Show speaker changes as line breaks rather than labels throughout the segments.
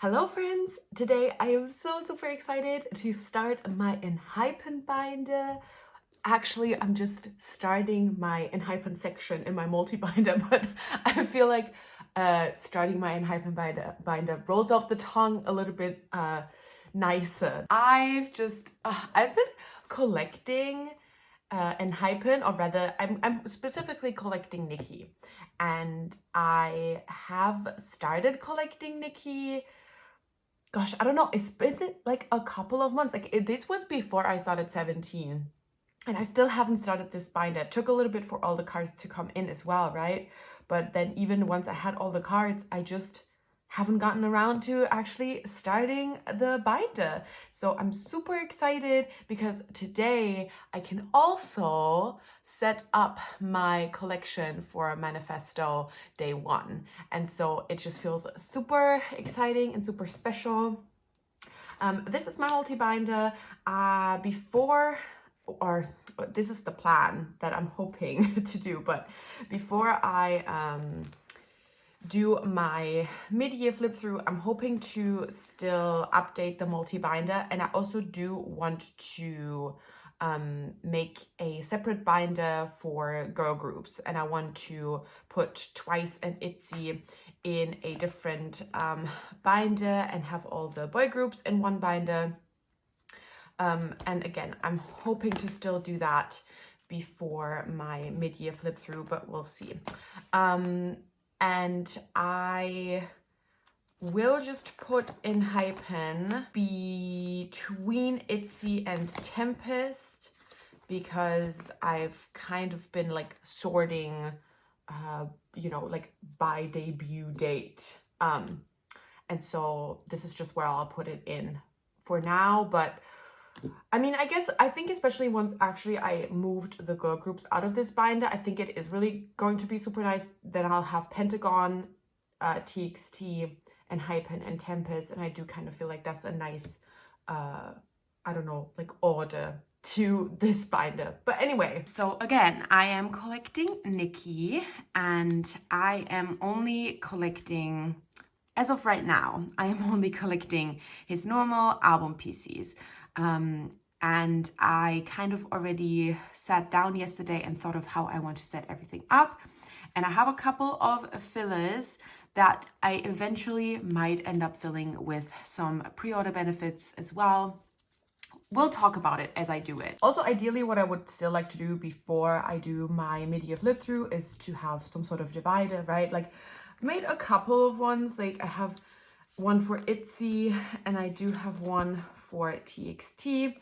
Hello friends! Today I am so super excited to start my Enhypen binder. Actually, I'm just starting my Enhypen section in my multi-binder, but I feel like starting my Enhypen binder rolls off the tongue a little bit nicer. I've been collecting Enhypen, or rather, I'm specifically collecting Niki, and I have started collecting Niki. Gosh, I don't know. It's been like a couple of months. This was before I started 17. And I still haven't started this binder. It took a little bit for all the cards to come in as well, right? But then even once I had all the cards, I just haven't gotten around to actually starting the binder. So I'm super excited because today I can also set up my collection for Manifesto day one. And so it just feels super exciting and super special. This is my multi-binder. This is the plan that I'm hoping to do, but before I do my mid-year flip through, I'm hoping to still update the multi-binder, and I also do want to make a separate binder for girl groups, and I want to put Twice and Itzy in a different binder and have all the boy groups in one binder. And again, I'm hoping to still do that before my mid-year flip through, but we'll see. And I will just put Enhypen between Itzy and Tempest because I've kind of been like sorting, like by debut date. And so this is just where I'll put it in for now, but I mean, I think especially once actually I moved the girl groups out of this binder, I think it is really going to be super nice. Then I'll have Pentagon, TXT, Enhypen, and Tempest, and I do kind of feel like that's a nice, I don't know, like order to this binder. But anyway, so again, I am collecting Niki, and I am only collecting, as of right now, I am only collecting his normal album PCs. And I kind of already sat down yesterday and thought of how I want to set everything up. And I have a couple of fillers that I eventually might end up filling with some pre-order benefits as well. We'll talk about it as I do it. Also, ideally, what I would still like to do before I do my mid-year flip through is to have some sort of divider, right? Like, I made a couple of ones. Like, I have one for Itzy and I do have one for TXT,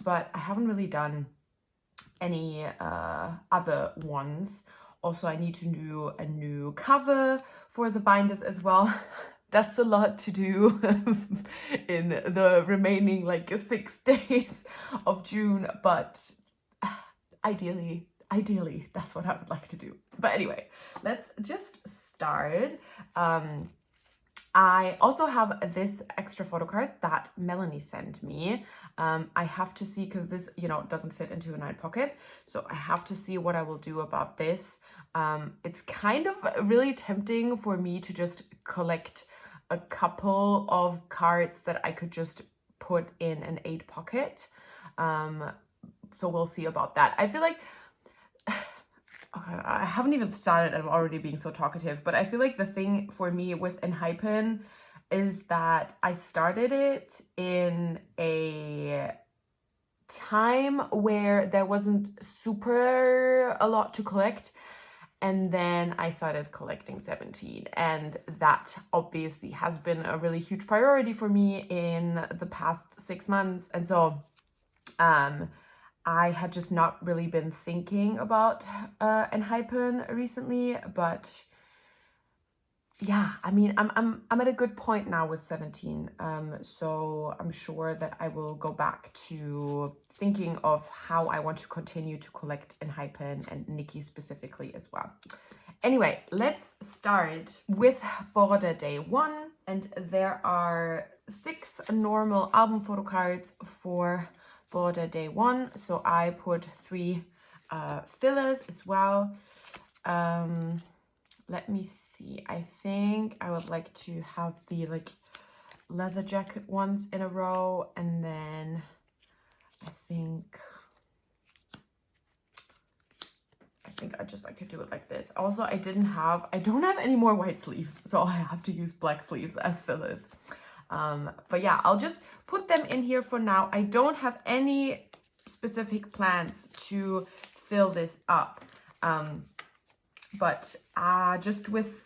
but I haven't really done any other ones. Also, I need to do a new cover for the binders as well. That's a lot to do in the remaining like 6 days of June, but ideally, that's what I would like to do. But anyway, let's just start. I also have this extra photo card that Melanie sent me. I have to see, because this, doesn't fit into a 9 pocket. So I have to see what I will do about this. It's kind of really tempting for me to just collect a couple of cards that I could just put in an 8 pocket. So we'll see about that. I feel like okay, I haven't even started and I'm already being so talkative, but I feel like the thing for me with Enhypen is that I started it in a time where there wasn't super a lot to collect, and then I started collecting 17, and that obviously has been a really huge priority for me in the past 6 months. And so I had just not really been thinking about Enhypen recently, but yeah, I mean, I'm at a good point now with 17, so I'm sure that I will go back to thinking of how I want to continue to collect Enhypen and Niki specifically as well. Anyway, let's start with Border Day 1, and there are 6 normal album photo cards for Border Day 1, so I put 3 fillers as well. Let me see. I think I would like to have the leather jacket ones in a row, and then I think I could do it like this. Also, I don't have any more white sleeves, so I have to use black sleeves as fillers. But yeah, I'll just put them in here for now. I don't have any specific plans to fill this up. But just with,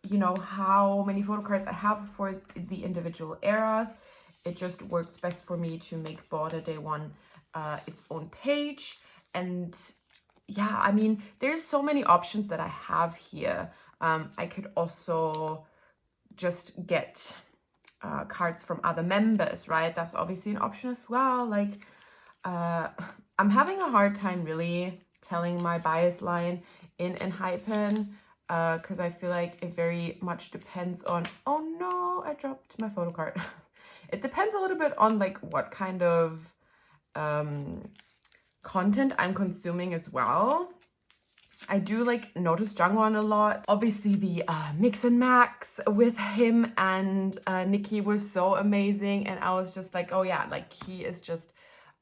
you know, how many photo cards I have for the individual eras, it just works best for me to make Border Day 1 its own page. And yeah, I mean, there's so many options that I have here. I could also just get cards from other members, right? That's obviously an option as well. Like, I'm having a hard time really telling my bias line in Enhypen, because I feel like it very much depends on, oh no, I dropped my photo card. It depends a little bit on like what kind of content I'm consuming as well. I do like notice Jungwon a lot. Obviously the mix and max with him and Niki was so amazing, and I was just like, oh yeah, like he is just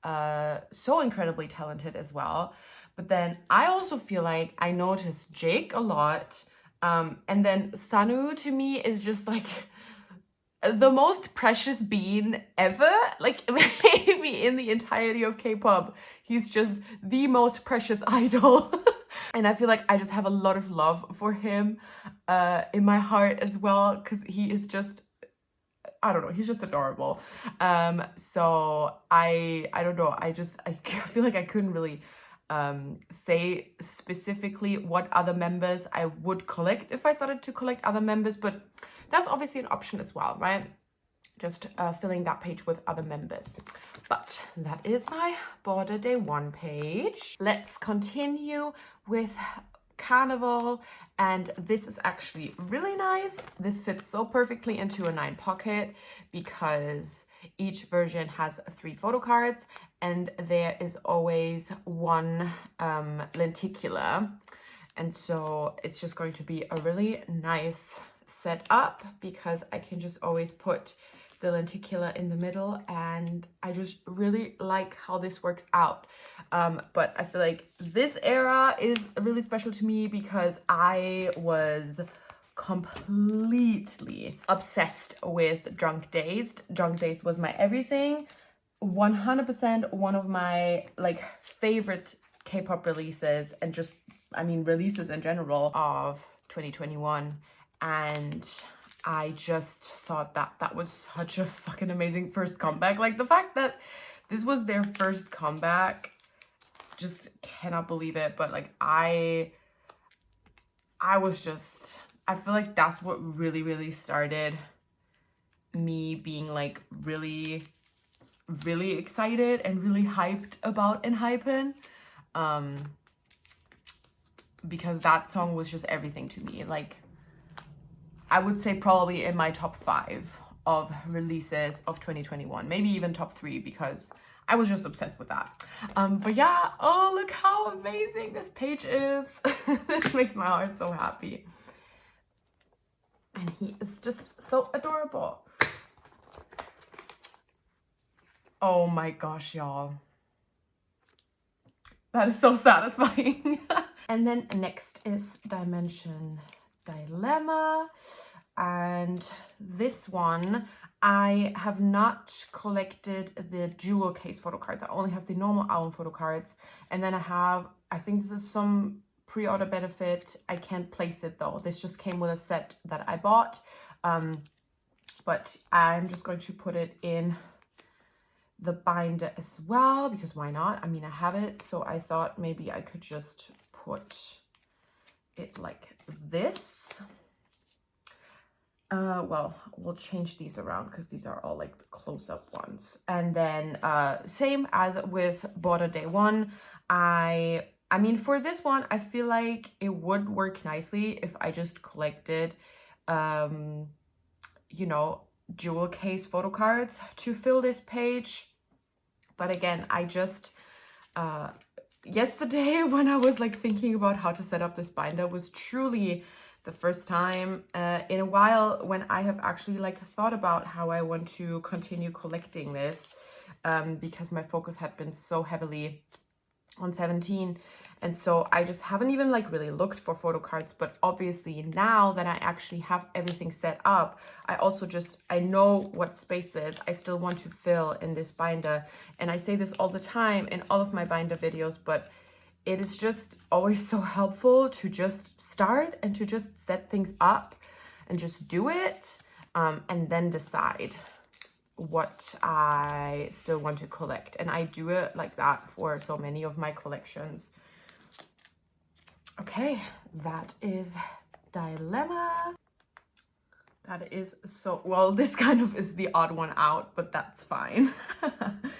so incredibly talented as well. But then I also feel like I notice Jake a lot, and then Sanu to me is just like the most precious being ever, like maybe in the entirety of K-pop. He's just the most precious idol. And I feel like I just have a lot of love for him in my heart as well, because he is just, I don't know, he's just adorable. So I don't know, I feel like I couldn't really say specifically what other members I would collect if I started to collect other members, but that's obviously an option as well, right? Just filling that page with other members. But that is my Border Day 1 page. Let's continue with Carnival, and this is actually really nice. This fits so perfectly into a 9 pocket because each version has 3 photo cards and there is always one lenticular, and so it's just going to be a really nice setup because I can just always put the lenticular in the middle, and I just really like how this works out. But I feel like this era is really special to me because I was completely obsessed with Drunk Dazed. Drunk Dazed was my everything. 100% one of my like favorite K-pop releases, and just, I mean, releases in general of 2021. And I just thought that that was such a fucking amazing first comeback. Like the fact that this was their first comeback, just cannot believe it. But like I was just, I feel like that's what really started me being like really excited and really hyped about Enhypen. Because that song was just everything to me. Like, I would say probably in my top 5 of releases of 2021, maybe even top 3, because I was just obsessed with that. But yeah, oh, look how amazing this page is. This makes my heart so happy. And he is just so adorable. Oh my gosh, y'all. That is so satisfying. And then next is Dimension Dilemma, and this one I have not collected the jewel case photo cards. I only have the normal album photo cards, and then I think this is some pre-order benefit. I can't place it though. This just came with a set that I bought, but I'm just going to put it in the binder as well because why not? I mean, I have it, so I thought maybe I could just put it like this. Well, we'll change these around because these are all like the close-up ones. And then same as with Border Day 1, I mean, for this one, I feel like it would work nicely if I just collected, you know, jewel case photo cards to fill this page. But again, I just, yesterday when I was like thinking about how to set up this binder was truly the first time in a while when I have actually like thought about how I want to continue collecting this, because my focus had been so heavily on 17, and so I just haven't even like really looked for photo cards. But obviously now that I actually have everything set up, I know what spaces I still want to fill in this binder. And I say this all the time in all of my binder videos, but it is just always so helpful to just start and to just set things up and just do it, and then decide what I still want to collect. And I do it like that for so many of my collections. Okay, that is Dilemma. That is so, well, this kind of is the odd one out, but that's fine.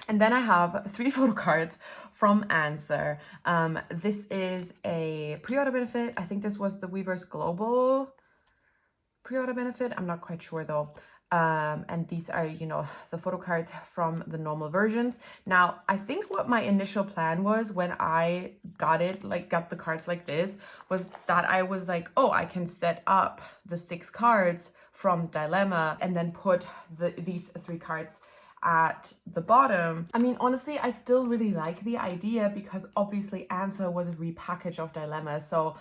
And then I have 3 photo cards from Answer. This is a pre-order benefit. I think this was the Weavers Global pre-order benefit. I'm not quite sure though. And these are, you know, the photo cards from the normal versions. Now, I think what my initial plan was when I got the cards like this, was that I was like, oh, I can set up the 6 cards from Dilemma and then put these 3 cards at the bottom. I mean, honestly, I still really like the idea because obviously Answer was a repackage of Dilemma. So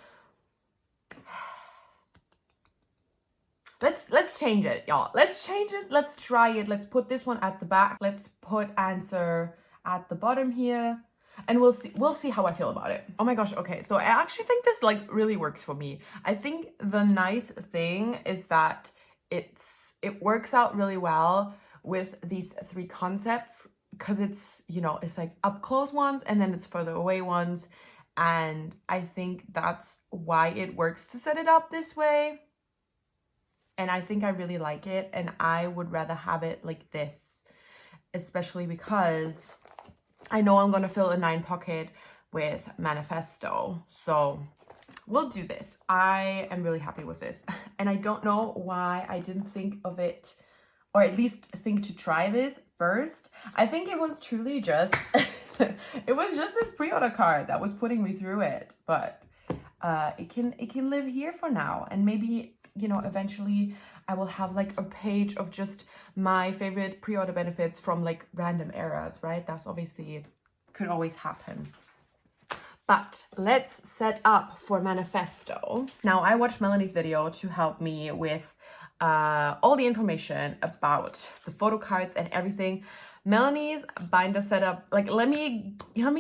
let's change it, y'all. Let's change it. Let's try it. Let's put this one at the back. Let's put Answer at the bottom here. And we'll see how I feel about it. Oh my gosh, okay. So I actually think this like really works for me. I think the nice thing is that it works out really well with these 3 concepts, because it's, you know, it's like up close ones and then it's further away ones. And I think that's why it works to set it up this way. And I think I really like it, and I would rather have it like this, especially because I know I'm going to fill a 9 pocket with Manifesto. So we'll do this. I am really happy with this. And I don't know why I didn't think of it, or at least think to try this first. I think it was truly just, it was just this pre-order card that was putting me through it. But it can live here for now. And maybe, you know, eventually I will have like a page of just my favorite pre-order benefits from like random eras, right? That's obviously could always happen. But let's set up for Manifesto. Now, I watched Melanie's video to help me with all the information about the photo cards and everything. Melanie's binder setup, like let me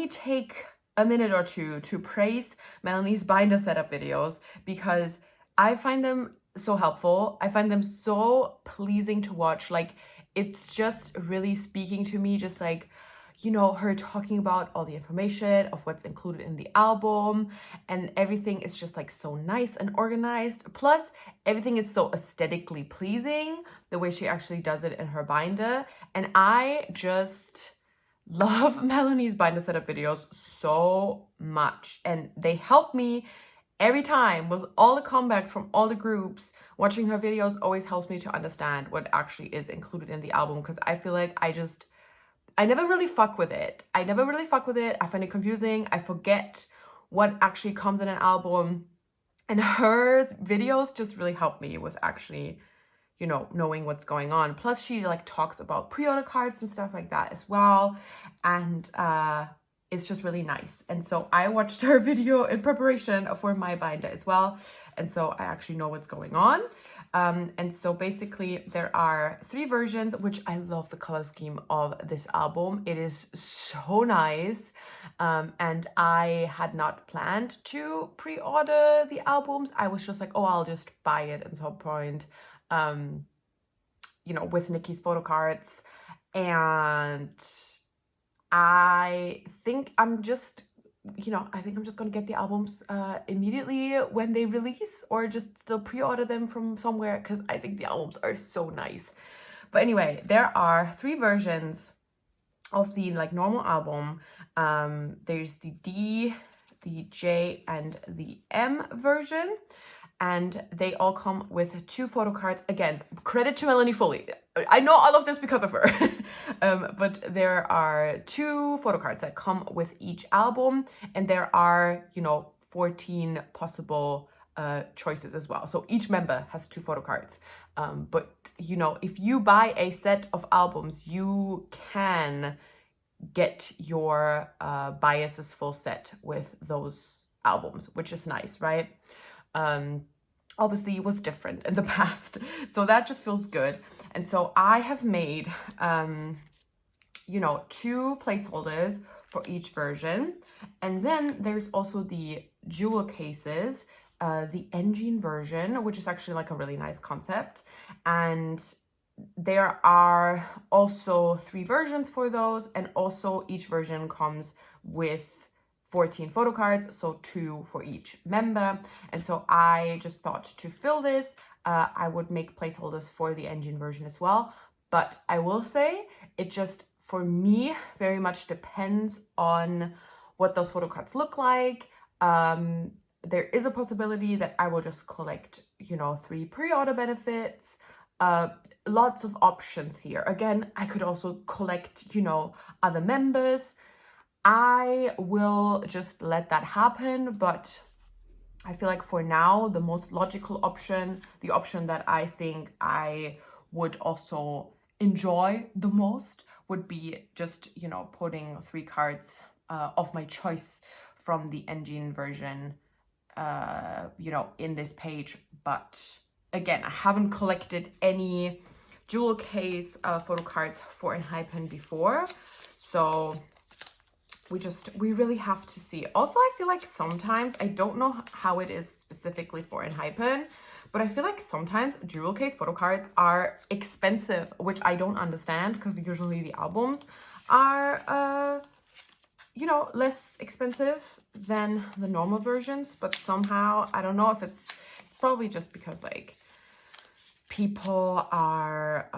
take a minute or two to praise Melanie's binder setup videos, because I find them so helpful. I find them so pleasing to watch. Like, it's just really speaking to me, just like, you know, her talking about all the information of what's included in the album, and everything is just like so nice and organized. Plus, everything is so aesthetically pleasing, the way she actually does it in her binder. And I just love Melanie's binder setup videos so much, and they help me every time with all the comebacks from all the groups. Watching her videos always helps me to understand what actually is included in the album, because I feel like I never really fuck with it. I find it confusing. I forget what actually comes in an album, and her videos just really help me with actually, you know, knowing what's going on. Plus, she like talks about pre-order cards and stuff like that as well. And it's just really nice. And so I watched her video in preparation for my binder as well. And so I actually know what's going on. And so basically there are 3 versions, which I love the color scheme of this album. It is so nice. And I had not planned to pre-order the albums. I was just like, oh, I'll just buy it at some point, you know, with Niki's photo cards. And I think I'm just gonna get the albums immediately when they release, or just still pre-order them from somewhere, because I think the albums are so nice. But anyway, there are 3 versions of the like normal album. There's the D, the J, and the M version. And they all come with 2 photo cards. Again, credit to Melanie fully. I know all of this because of her. But there are 2 photo cards that come with each album. And there are, you know, 14 possible choices as well. So each member has 2 photo cards. But you know, if you buy a set of albums, you can get your biases full set with those albums, which is nice, right? Obviously it was different in the past, so that just feels good. And so I have made you know, 2 placeholders for each version, and then there's also the jewel cases, the engine version, which is actually like a really nice concept, and there are also 3 versions for those, and also each version comes with 14 photo cards, so 2 for each member. And so I just thought to fill this, I would make placeholders for the engine version as well. But I will say, it just, for me, very much depends on what those photo cards look like. There is a possibility that I will just collect, you know, 3 pre-order benefits. Lots of options here. Again, I could also collect, you know, other members. I will just let that happen, but I feel like for now, the most logical option, the option that I think I would also enjoy the most, would be just, you know, putting 3 cards of my choice from the engine version, you know, in this page. But again, I haven't collected any jewel case photo cards for Enhypen before, so we really have to see. Also, I feel like sometimes, I don't know how it is specifically for Enhypen, but I feel like sometimes jewel case photo cards are expensive, which I don't understand, because usually the albums are you know, less expensive than the normal versions. But somehow, I don't know if it's probably just because like people are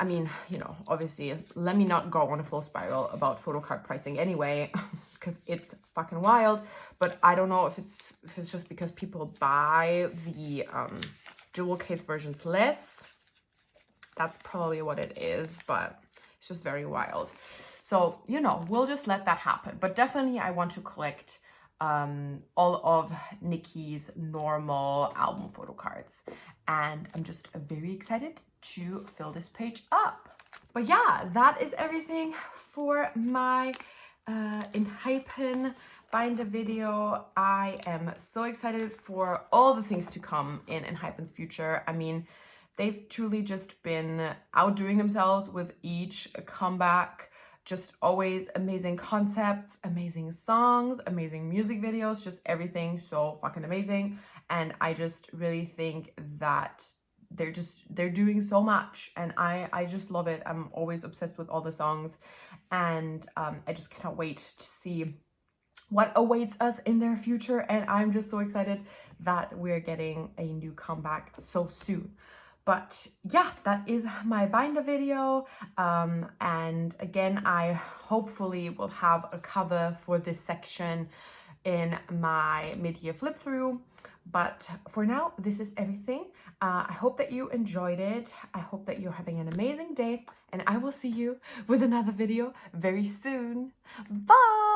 I mean, you know, obviously, let me not go on a full spiral about photo card pricing anyway, because it's fucking wild. But I don't know if it's just because people buy the jewel case versions less. That's probably what it is, but it's just very wild. So, you know, we'll just let that happen. But definitely I want to collect all of Niki's normal album photo cards, and I'm just very excited to fill this page up. But yeah, that is everything for my Enhypen binder video. I am so excited for all the things to come in Enhypen's future. I mean, they've truly just been outdoing themselves with each comeback. Just always amazing concepts, amazing songs, amazing music videos, just everything so fucking amazing. And I just really think that they're doing so much, and I just love it. I'm always obsessed with all the songs, and I just cannot wait to see what awaits us in their future. And I'm just so excited that we're getting a new comeback so soon. But yeah, that is my binder video. And again, I hopefully will have a cover for this section in my mid-year flip through. But for now, this is everything. I hope that you enjoyed it. I hope that you're having an amazing day, and I will see you with another video very soon. Bye!